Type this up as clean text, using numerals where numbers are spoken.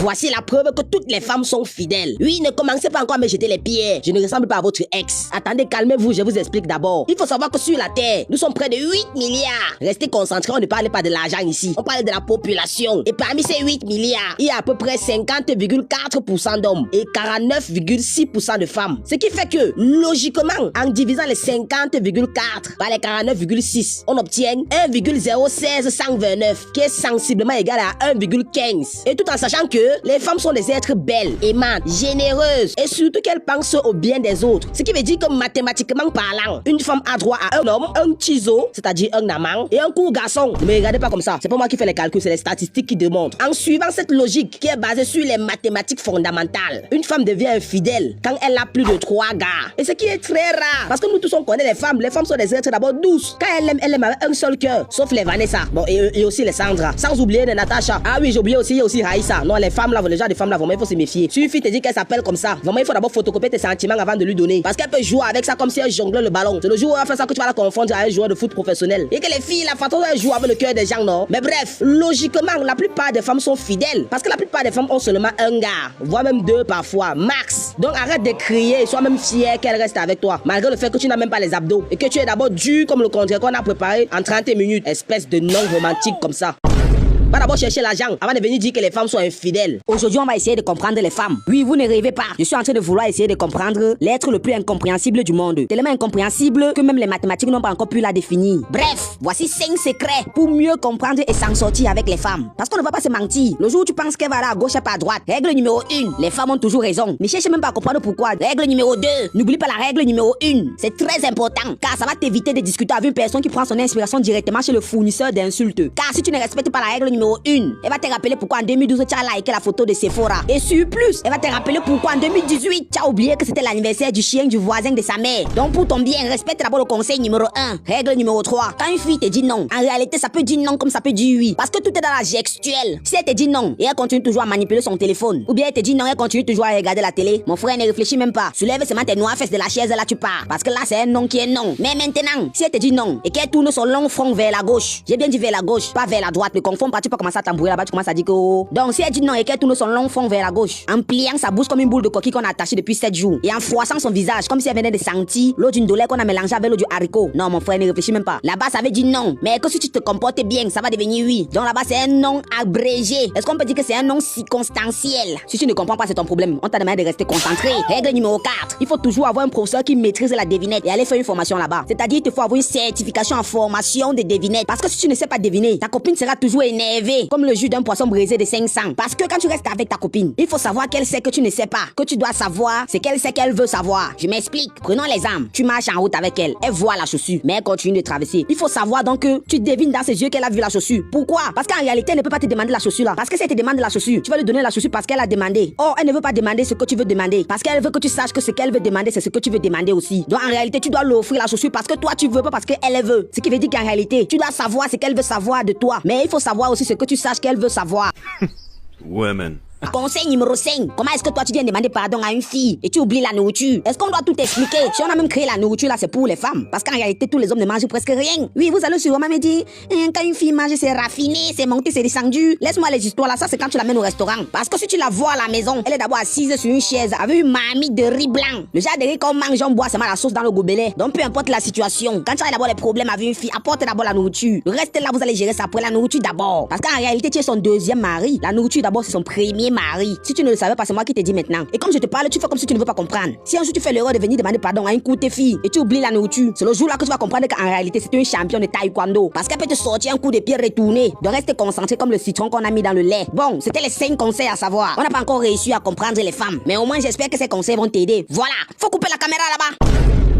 Voici la preuve que toutes les femmes sont fidèles. Oui, ne commencez pas encore à me jeter les pierres. Je ne ressemble pas à votre ex. Attendez, calmez-vous, je vous explique d'abord. Il faut savoir que sur la Terre, nous sommes près de 8 milliards. Restez concentrés, on ne parle pas de l'argent ici. On parle de la population. Et parmi ces 8 milliards, il y a à peu près 50,4% d'hommes et 49,6% de femmes. Ce qui fait que, logiquement, en divisant les 50,4 par les 49,6, on obtient 1,01629, qui est sensiblement égal à 1,15. Et tout en sachant que les femmes sont des êtres belles, aimantes, généreuses et surtout qu'elles pensent au bien des autres. Ce qui veut dire que mathématiquement parlant, une femme a droit à un homme, un tizo, c'est-à-dire un amant, et un court garçon. Ne me regardez pas comme ça. C'est pas moi qui fais les calculs, c'est les statistiques qui démontrent. En suivant cette logique qui est basée sur les mathématiques fondamentales, une femme devient infidèle quand elle a plus de 3 gars. Et ce qui est très rare, parce que nous tous on connaît les femmes. Les femmes sont des êtres d'abord douces. Quand elle aime avec un seul cœur. Sauf les Vanessa. Bon, et aussi les Sandra. Sans oublier les Natacha. Ah oui, j'ai oublié aussi, il y a aussi Raïssa. Non, les femmes là, les gens des femmes là, vraiment, il faut se méfier. Si une fille te dit qu'elle s'appelle comme ça, vraiment, il faut d'abord photocopier tes sentiments avant de lui donner. Parce qu'elle peut jouer avec ça comme si elle jonglait le ballon. C'est le jour où elle va faire ça que tu vas la confondre à un joueur de foot professionnel. Et que les filles, la façon dont elles jouent avec le cœur des gens, non. Mais bref, logiquement, la plupart des femmes sont fidèles. Parce que la plupart des femmes ont seulement un gars, voire même 2 parfois, max. Donc arrête de crier et sois même fier qu'elle reste avec toi. Malgré le fait que tu n'as même pas les abdos. Et que tu es d'abord dur comme le contraire qu'on a préparé en 30 minutes. Espèce de non romantique comme ça. Va d'abord chercher l'argent avant de venir dire que les femmes sont infidèles. Aujourd'hui, on va essayer de comprendre les femmes. Oui, vous ne rêvez pas. Je suis en train de vouloir essayer de comprendre l'être le plus incompréhensible du monde. Tellement incompréhensible que même les mathématiques n'ont pas encore pu la définir. Bref, voici 5 secrets pour mieux comprendre et s'en sortir avec les femmes. Parce qu'on ne va pas se mentir. Le jour où tu penses qu'elle va aller à gauche et pas à droite. Règle numéro 1. Les femmes ont toujours raison. Ne cherchez même pas à comprendre pourquoi. Règle numéro 2. N'oublie pas la règle numéro 1. C'est très important. Car ça va t'éviter de discuter avec une personne qui prend son inspiration directement chez le fournisseur d'insultes. Car si tu ne respectes pas la règle numéro 1, elle va te rappeler pourquoi en 2012 tu as liké la photo de Sephora. Et sur plus, elle va te rappeler pourquoi en 2018 tu as oublié que c'était l'anniversaire du chien du voisin de sa mère. Donc pour ton bien, respecte d'abord le conseil numéro 1. Règle numéro 3. Quand une fille te dit non, en réalité ça peut dire non comme ça peut dire oui. Parce que tout est dans la gestuelle. Si elle te dit non et elle continue toujours à manipuler son téléphone, ou bien elle te dit non et elle continue toujours à regarder la télé, mon frère ne réfléchit même pas. Soulève seulement tes noires fesses de la chaise et là tu pars. Parce que là c'est un non qui est non. Mais maintenant, si elle te dit non et qu'elle tourne son long front vers la gauche, j'ai bien dit vers la gauche, pas vers la droite, ne confonds pas, tu peux commencer à t'embrouiller là-bas, tu commences à dire que oh. Donc si elle dit non et qu'elle tourne son long front vers la gauche, en pliant sa bouche comme une boule de coquille qu'on a attachée depuis 7 jours, et en froissant son visage comme si elle venait de sentir l'eau d'une douleur qu'on a mélangée avec l'eau du haricot. Non mon frère, ne réfléchis même pas. Là-bas ça veut dire non, mais que si tu te comportes bien, ça va devenir oui. Donc là-bas c'est un non abrégé. Est-ce qu'on peut dire que c'est un non circonstanciel? Si tu ne comprends pas, c'est ton problème. On t'a demandé de rester concentré. Règle numéro 4. Il faut toujours avoir un professeur qui maîtrise la devinette et aller faire une formation là-bas. C'est-à-dire qu'il faut avoir une certification en formation de devinette. Parce que si tu ne sais pas deviner, ta copine sera toujours énervée comme le jus d'un poisson brisé de 500. Parce que quand tu restes avec ta copine, il faut savoir qu'elle sait que tu ne sais pas. Que tu dois savoir, c'est qu'elle sait qu'elle veut savoir. Je m'explique. Prenons l'exemple. Tu marches en route avec elle. Elle voit la chaussure, mais elle continue de traverser. Il faut savoir donc que tu devines dans ses yeux qu'elle a vu la chaussure. Pourquoi? Parce qu'en réalité, elle ne peut pas te demander la chaussure là. Parce que si elle te demande la chaussure, tu vas lui donner la chaussure parce qu'elle a demandé. Or, elle ne veut pas demander ce que tu veux demander. Parce qu'elle veut que tu saches que ce qu'elle veut demander, c'est ce que tu veux demander aussi. Donc en réalité, tu dois lui offrir la chaussure parce que toi tu veux pas parce qu'elle veut. Ce qui veut dire qu'en réalité, tu dois savoir ce qu'elle veut savoir de toi. Mais il faut savoir aussi ce que tu saches qu'elle veut savoir. Women. Conseil numéro 5. Comment est-ce que toi tu viens demander pardon à une fille et tu oublies la nourriture? Est-ce qu'on doit tout expliquer? Si on a même créé la nourriture là, c'est pour les femmes. Parce qu'en réalité, tous les hommes ne mangent presque rien. Oui, vous allez sûrement me dire, quand une fille mange, c'est raffiné, c'est monté, c'est descendu. Laisse-moi les histoires là, ça c'est quand tu l'amènes au restaurant. Parce que si tu la vois à la maison, elle est d'abord assise sur une chaise avec une marmite de riz blanc. Le genre de riz qu'on mange, on boit seulement la sauce dans le gobelet. Donc peu importe la situation, quand tu as d'abord les problèmes avec une fille, apporte d'abord la nourriture. Restez là, vous allez gérer ça après la nourriture d'abord. Parce qu'en réalité, tu es son deuxième mari. La nourriture d'abord, c'est son premier mari. Si tu ne le savais pas, c'est moi qui te dis maintenant. Et comme je te parle, tu fais comme si tu ne veux pas comprendre. Si un jour tu fais l'erreur de venir demander pardon à une courte fille et tu oublies la nourriture, c'est le jour là que tu vas comprendre qu'en réalité c'est une championne de taekwondo. Parce qu'elle peut te sortir un coup de pied retourné. Donc reste concentré comme le citron qu'on a mis dans le lait. Bon, c'était les 5 conseils à savoir. On n'a pas encore réussi à comprendre les femmes. Mais au moins j'espère que ces conseils vont t'aider. Voilà, faut couper la caméra là-bas.